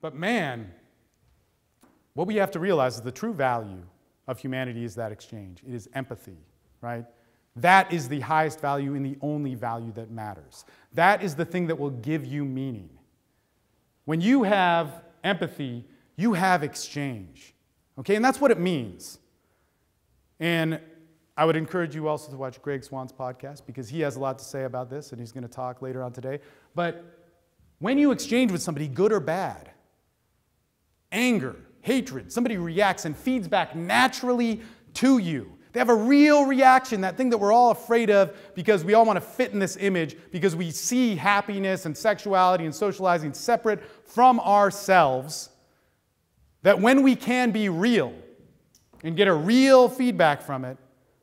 But man, what we have to realize is the true value of humanity is that exchange. It is empathy, right? That is the highest value and the only value that matters. That is the thing that will give you meaning. When you have empathy, you have exchange. Okay, and that's what it means. And I would encourage you also to watch Greg Swan's podcast because he has a lot to say about this and he's going to talk later on today. But when you exchange with somebody, good or bad, anger, hatred, somebody reacts and feeds back naturally to you. They have a real reaction, that thing that we're all afraid of because we all want to fit in this image because we see happiness and sexuality and socializing separate from ourselves. That when we can be real and get a real feedback from it,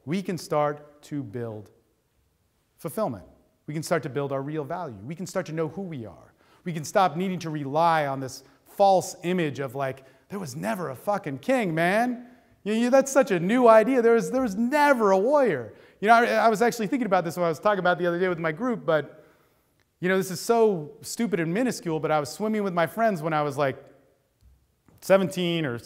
we can start to build fulfillment. We can start to build our real value. We can start to know who we are. We can stop needing to rely on this false image of like, there was never a fucking king, man. That's such a new idea. There was never a warrior. I was actually thinking about this when I was talking about it the other day with my group, but this is so stupid and minuscule, but I was swimming with my friends when I was like 17 or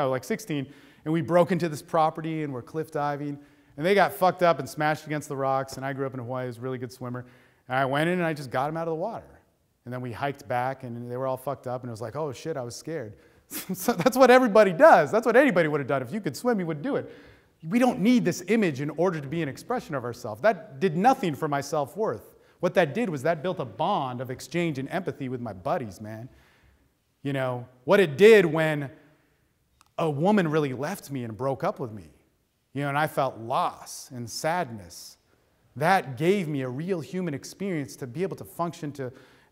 like 16, and we broke into this property and we're cliff diving, and they got fucked up and smashed against the rocks, and I grew up in Hawaii, I was a really good swimmer, and I went in and I just got them out of the water. And then we hiked back, and they were all fucked up, and it was like, oh shit, I was scared. So that's what everybody does. That's what anybody would have done. If you could swim, you would do it. We don't need this image in order to be an expression of ourselves. That did nothing for my self-worth. What that did was that built a bond of exchange and empathy with my buddies, man. What it did when a woman really left me and broke up with me, and I felt loss and sadness, that gave me a real human experience to be able to function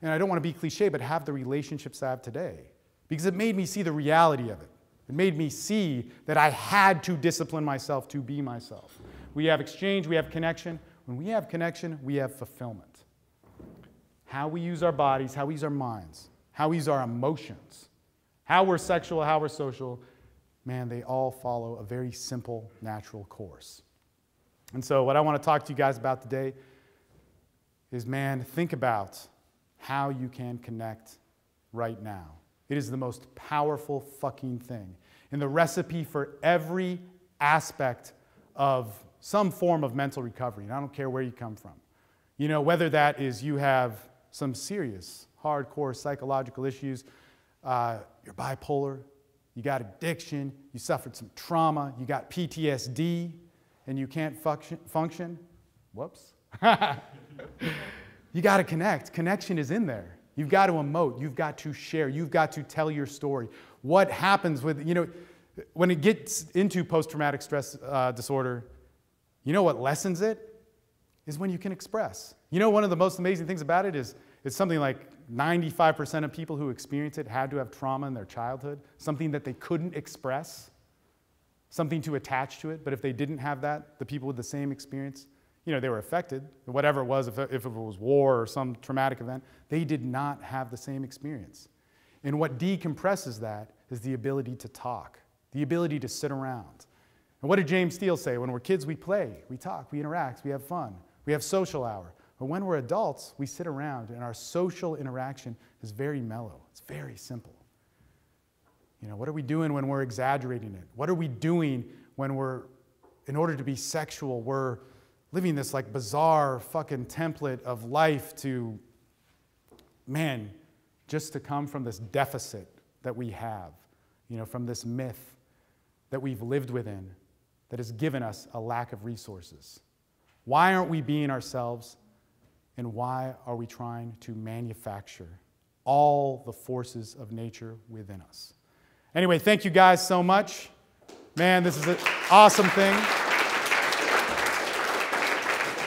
and I don't want to be cliche, but have the relationships I have today. Because it made me see the reality of it. It made me see that I had to discipline myself to be myself. We have exchange, we have connection. When we have connection, we have fulfillment. How we use our bodies, how we use our minds, how we use our emotions, how we're sexual, how we're social, man, they all follow a very simple, natural course. And so what I want to talk to you guys about today is, man, think about how you can connect right now. It is the most powerful fucking thing. And the recipe for every aspect of some form of mental recovery. And I don't care where you come from. Whether that is you have some serious, hardcore psychological issues, you're bipolar, you got addiction, you suffered some trauma, you got PTSD, and you can't function. Whoops. You got to connect. Connection is in there. You've got to emote. You've got to share. You've got to tell your story. What happens with, when it gets into post-traumatic stress disorder, what lessens it is when you can express. One of the most amazing things about it is it's something like 95% of people who experience it had to have trauma in their childhood, something that they couldn't express, something to attach to it. But if they didn't have that, the people with the same experience, they were affected, whatever it was, if it was war or some traumatic event, they did not have the same experience. And what decompresses that is the ability to talk, the ability to sit around. And what did James Steele say? When we're kids, we play, we talk, we interact, we have fun, we have social hour. But when we're adults, we sit around, and our social interaction is very mellow. It's very simple. What are we doing when we're exaggerating it? What are we doing when in order to be sexual, we're living this like bizarre fucking template of life to, man, just to come from this deficit that we have, from this myth that we've lived within that has given us a lack of resources. Why aren't we being ourselves, and why are we trying to manufacture all the forces of nature within us? Anyway, thank you guys so much. Man, this is an awesome thing.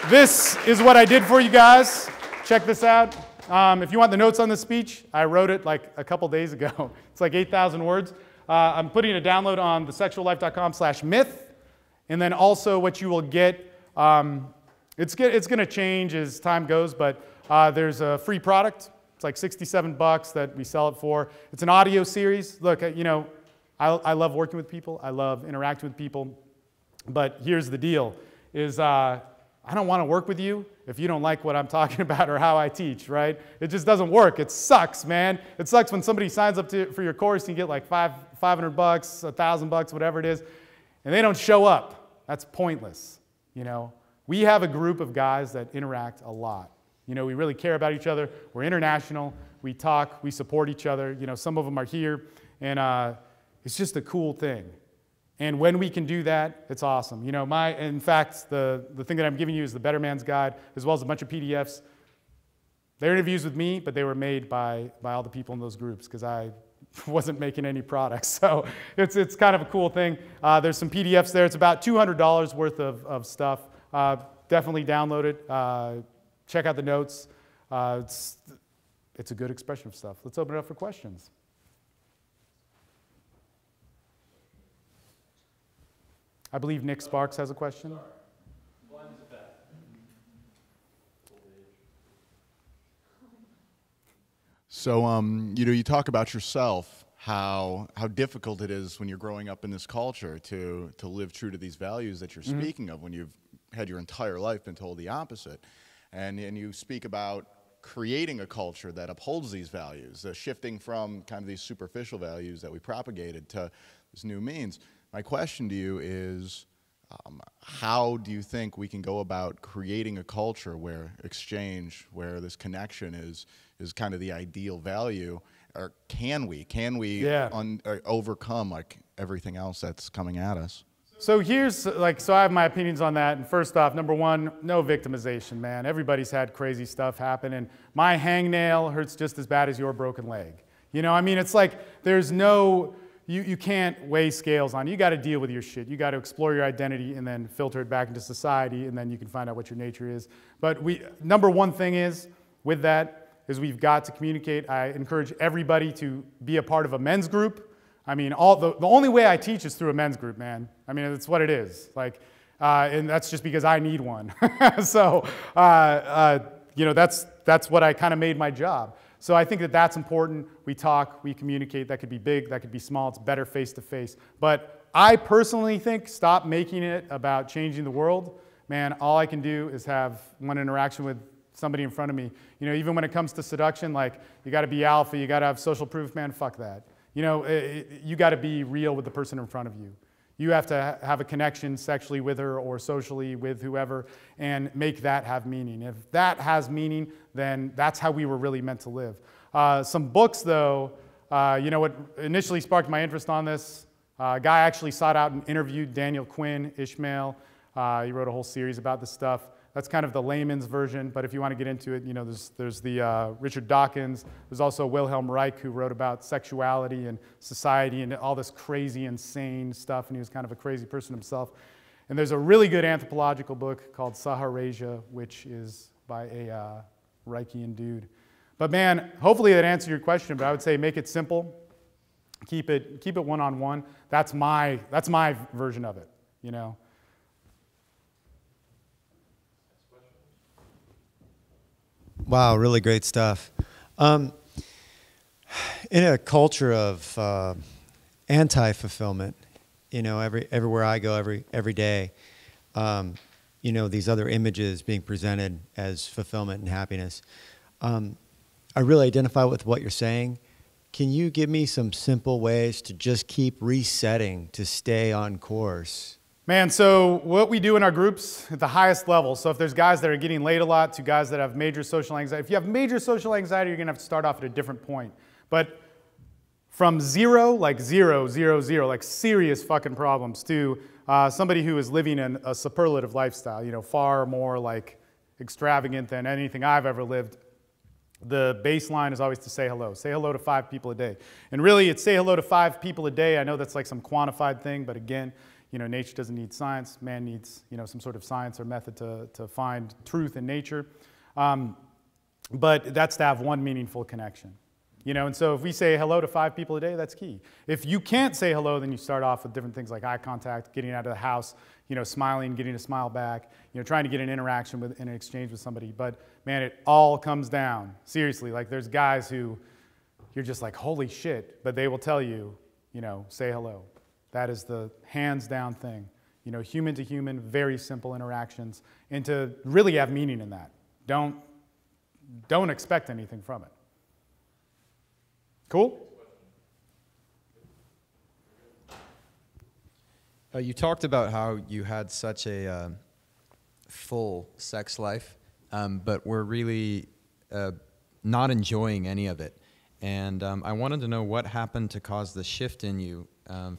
This is what I did for you guys. Check this out. If you want the notes on this speech, I wrote it like a couple days ago. It's like 8,000 words. I'm putting a download on thesexuallife.com/myth. And then also what you will get, it's going to change as time goes, but there's a free product. It's like $67 that we sell it for. It's an audio series. Look, I love working with people. I love interacting with people. But here's the deal, is I don't want to work with you if you don't like what I'm talking about or how I teach, right? It just doesn't work. It sucks, man. It sucks when somebody signs up for your course and you get like $500, $1,000, whatever it is, and they don't show up. That's pointless, you know? We have a group of guys that interact a lot. You know, we really care about each other. We're international. We talk. We support each other. You know, some of them are here, and it's just a cool thing. And when we can do that, it's awesome. You know, in fact, the thing that I'm giving you is the Better Man's Guide, as well as a bunch of PDFs. They're interviews with me, but they were made by all the people in those groups because I wasn't making any products. So it's kind of a cool thing. There's some PDFs there. It's about $200 worth of stuff. Definitely download it. Check out the notes. It's a good expression of stuff. Let's open it up for questions. I believe Nick Sparks has a question. So, you know, you talk about yourself, how difficult it is when you're growing up in this culture to live true to these values that you're speaking of when you've had your entire life been told the opposite. And you speak about creating a culture that upholds these values, shifting from kind of these superficial values that we propagated to this new means. My question to you is, how do you think we can go about creating a culture where exchange, where this connection is kind of the ideal value, or can we overcome like everything else that's coming at us? So so I have my opinions on that. And first off, number one, no victimization, man. Everybody's had crazy stuff happen, and my hangnail hurts just as bad as your broken leg. You know, I mean, it's like there's no. You can't weigh scales on it. You got to deal with your shit. You got to explore your identity and then filter it back into society, and then you can find out what your nature is. But number one thing is, with that, is we've got to communicate. I encourage everybody to be a part of a men's group. I mean, the only way I teach is through a men's group, man. I mean, that's what it is. Like, and that's just because I need one. So, you know, that's what I kind of made my job. So I think that that's important. We talk, we communicate. That could be big, that could be small. It's better face to face. But I personally think stop making it about changing the world. Man, all I can do is have one interaction with somebody in front of me. You know, even when it comes to seduction, like you got to be alpha, you got to have social proof, man, fuck that. You know, you got to be real with the person in front of you. You have to have a connection sexually with her or socially with whoever and make that have meaning. If that has meaning, then that's how we were really meant to live. Some books, though, you know what initially sparked my interest on this? A guy actually sought out and interviewed Daniel Quinn, Ishmael. He wrote a whole series about this stuff. That's kind of the layman's version, but if you want to get into it, you know, there's the Richard Dawkins. There's also Wilhelm Reich, who wrote about sexuality and society and all this crazy, insane stuff, and he was kind of a crazy person himself. And there's a really good anthropological book called Saharasia, which is by a Reichian dude. But man, hopefully that answered your question, but I would say make it simple. Keep it one-on-one. That's my version of it, you know. Wow, really great stuff. In a culture of anti-fulfillment, you know, everywhere I go, every day, you know, these other images being presented as fulfillment and happiness. I really identify with what you're saying. Can you give me some simple ways to just keep resetting to stay on course? Man, so what we do in our groups at the highest level, so if there's guys that are getting laid a lot to guys that have major social anxiety, if you have major social anxiety, you're going to have to start off at a different point. But from zero, like zero, like serious fucking problems, to somebody who is living in a superlative lifestyle, you know, far more like extravagant than anything I've ever lived, the baseline is always to say hello. Say hello to 5 people a day. And really, it's say hello to 5 people a day. I know that's like some quantified thing, but again, you know, nature doesn't need science. Man needs, you know, some sort of science or method to find truth in nature. But that's to have one meaningful connection. You know, and so if we say hello to 5 people a day, that's key. If you can't say hello, then you start off with different things like eye contact, getting out of the house, you know, smiling, getting a smile back, you know, trying to get an interaction with, in an exchange with somebody. But man, it all comes down. Seriously, like there's guys who you're just like, holy shit, but they will tell you, you know, say hello. That is the hands down thing. You know, human to human, very simple interactions, and to really have meaning in that. Don't expect anything from it. Cool? You talked about how you had such a full sex life, but were really not enjoying any of it. And I wanted to know what happened to cause the shift in you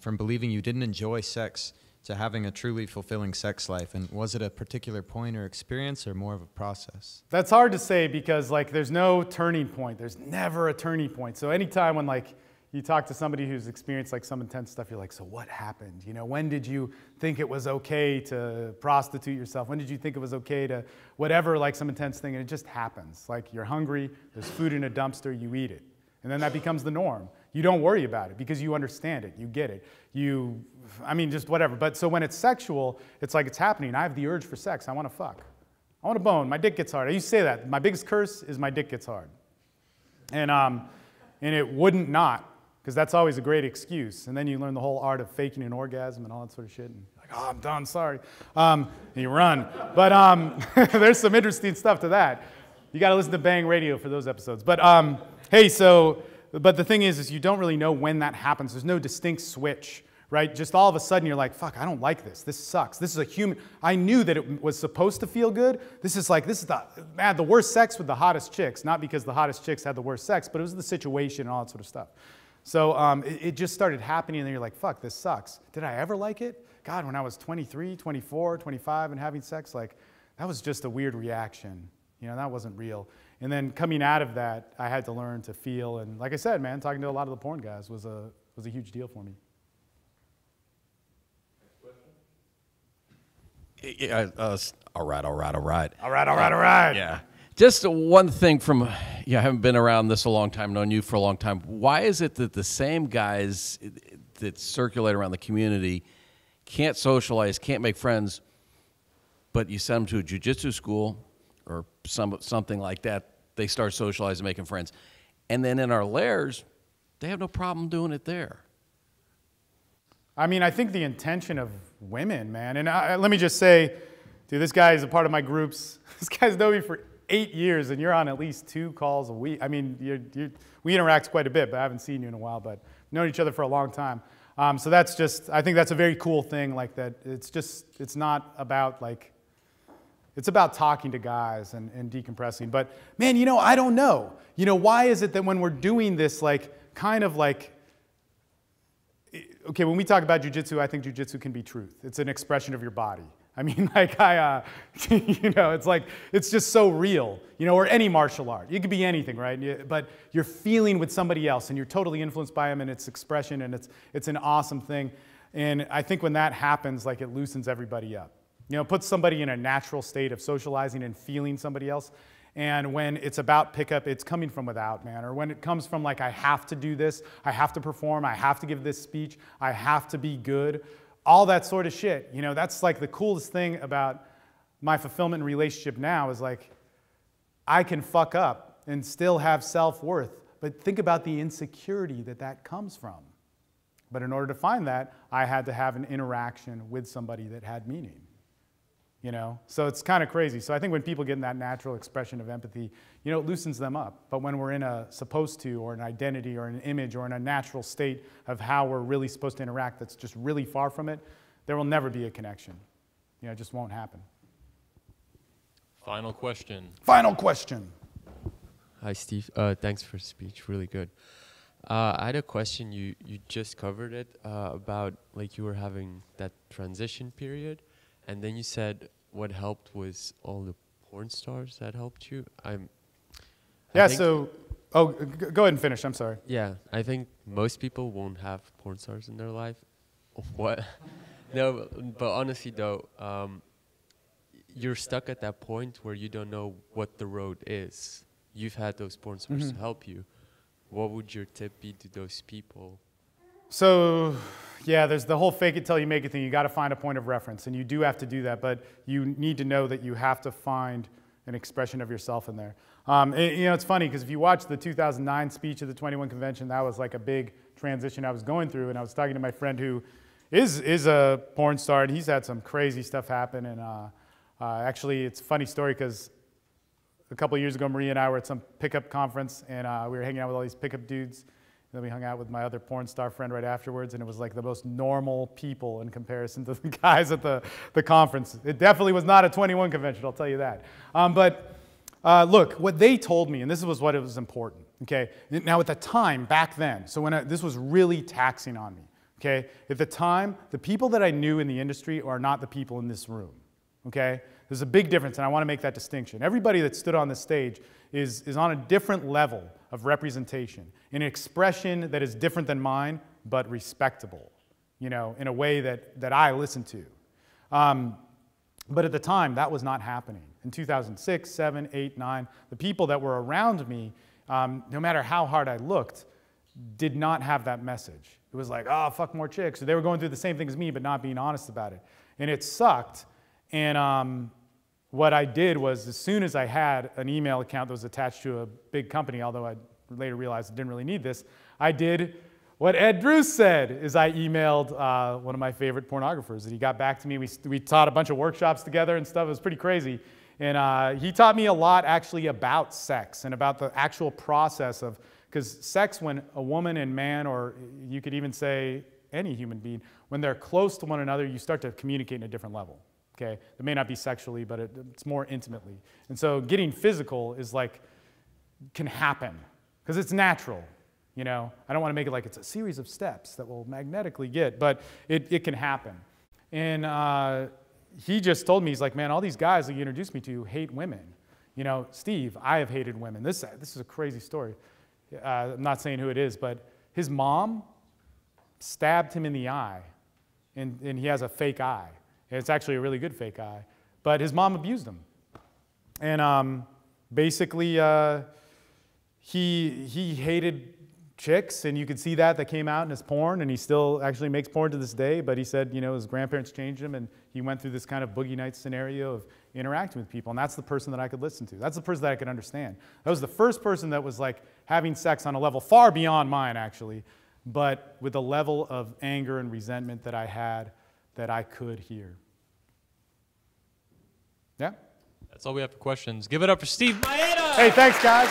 from believing you didn't enjoy sex to having a truly fulfilling sex life. And was it a particular point or experience or more of a process? That's hard to say because like there's no turning point. There's never a turning point. So anytime when like you talk to somebody who's experienced like some intense stuff, you're like, so what happened? You know, when did you think it was okay to prostitute yourself? When did you think it was okay to whatever, like some intense thing? And it just happens. Like you're hungry, there's food in a dumpster, you eat it. And then that becomes the norm. You don't worry about it because you understand it, you get it. Just whatever. But so when it's sexual, it's like it's happening. I have the urge for sex, I wanna fuck. I wanna bone, my dick gets hard. I used to say that. My biggest curse is my dick gets hard. And it wouldn't not. Because that's always a great excuse. And then you learn the whole art of faking an orgasm and all that sort of shit. And like, oh, I'm done, sorry. And you run. But there's some interesting stuff to that. You got to listen to Bang Radio for those episodes. But hey, but the thing is you don't really know when that happens. There's no distinct switch, right? Just all of a sudden you're like, fuck, I don't like this. This sucks. This is a human. I knew that it was supposed to feel good. This is the worst sex with the hottest chicks. Not because the hottest chicks had the worst sex, but it was the situation and all that sort of stuff. So it just started happening, and then you're like, fuck, this sucks. Did I ever like it? God, when I was 23, 24, 25 and having sex, like, that was just a weird reaction. You know, that wasn't real. And then coming out of that, I had to learn to feel. And like I said, man, talking to a lot of the porn guys was a huge deal for me. Yeah, all right. Yeah. Just one thing from, I haven't been around this a long time, known you for a long time. Why is it that the same guys that circulate around the community can't socialize, can't make friends, but you send them to a jiu-jitsu school or something like that, they start socializing, making friends. And then in our lairs, they have no problem doing it there. I mean, I think the intention of women, man, and let me just say, dude, this guy is a part of my groups. This guy's known me for 8 years, and you're on at least 2 calls a week. I mean, we interact quite a bit, but I haven't seen you in a while, but known each other for a long time. So that's just, I think that's a very cool thing, like that it's not about like, it's about talking to guys and decompressing. But man, I don't know. Why is it that when we're doing this, like, kind of like, okay, when we talk about jiu-jitsu, I think jiu-jitsu can be truth. It's an expression of your body. I mean, like it's like, it's just so real, or any martial art. It could be anything, right? But you're feeling with somebody else and you're totally influenced by them and its expression, and it's an awesome thing. And I think when that happens, like, it loosens everybody up. Puts somebody in a natural state of socializing and feeling somebody else. And when it's about pickup, it's coming from without, man. Or when it comes from like, I have to do this, I have to perform, I have to give this speech, I have to be good. All that sort of shit. That's like the coolest thing about my fulfillment and relationship now is like, I can fuck up and still have self-worth. But think about the insecurity that comes from. But in order to find that, I had to have an interaction with somebody that had meaning. So it's kind of crazy. So I think when people get in that natural expression of empathy, it loosens them up. But when we're in a supposed to, or an identity, or an image, or in a natural state of how we're really supposed to interact that's just really far from it, there will never be a connection. It just won't happen. Final question. Final question. Hi, Steve. Thanks for the speech. Really good. I had a question. You just covered it about, like, you were having that transition period. And then you said what helped was all the porn stars that helped you. Go ahead and finish. I'm sorry. Yeah, I think most people won't have porn stars in their life. What? No, but honestly though, you're stuck at that point where you don't know what the road is. You've had those porn stars to help you. What would your tip be to those people? So, yeah, there's the whole fake it till you make it thing. You got to find a point of reference, and you do have to do that, but you need to know that you have to find an expression of yourself in there. It's funny, because if you watch the 2009 speech of the 21 Convention, that was like a big transition I was going through, and I was talking to my friend who is a porn star, and he's had some crazy stuff happen. And actually, it's a funny story because a couple of years ago, Maria and I were at some pickup conference, and we were hanging out with all these pickup dudes. And then we hung out with my other porn star friend right afterwards, and it was like the most normal people in comparison to the guys at the conference. It definitely was not a 21 convention, I'll tell you that. Look, what they told me, and this was what it was important, okay? Now at the time, back then, so when this was really taxing on me, okay? At the time, the people that I knew in the industry are not the people in this room, okay? There's a big difference, and I want to make that distinction. Everybody that stood on this stage is on a different level of representation, an expression that is different than mine, but respectable, you know, in a way that I listen to. But at the time, that was not happening. In 2006, 7, 8, 9, the people that were around me, no matter how hard I looked, did not have that message. It was like, oh, fuck more chicks. So they were going through the same thing as me, but not being honest about it. And it sucked. And what I did was, as soon as I had an email account that was attached to a big company, although I later realized I didn't really need this, I did what Ed Drews said, is I emailed one of my favorite pornographers, and he got back to me. We taught a bunch of workshops together and stuff. It was pretty crazy. And he taught me a lot, actually, about sex and about the actual process of, because sex, when a woman and man, or you could even say any human being, when they're close to one another, you start to communicate in a different level. Okay, it may not be sexually, but it's more intimately. And so getting physical is like, can happen, because it's natural, you know? I don't want to make it like it's a series of steps that will magnetically get, but it can happen. And he just told me, he's like, man, all these guys that you introduced me to hate women. You know, Steve, I have hated women. This is a crazy story. I'm not saying who it is, but his mom stabbed him in the eye, and he has a fake eye. It's actually a really good fake eye. But his mom abused him. And basically, he hated chicks, and you could see that came out in his porn, and he still actually makes porn to this day, but he said, you know, his grandparents changed him, and he went through this kind of boogie night scenario of interacting with people, and that's the person that I could listen to. That's the person that I could understand. That was the first person that was like having sex on a level far beyond mine, actually, but with a level of anger and resentment that I had that I could hear. Yeah? That's all we have for questions. Give it up for Steve Mayeda! Hey, thanks, guys.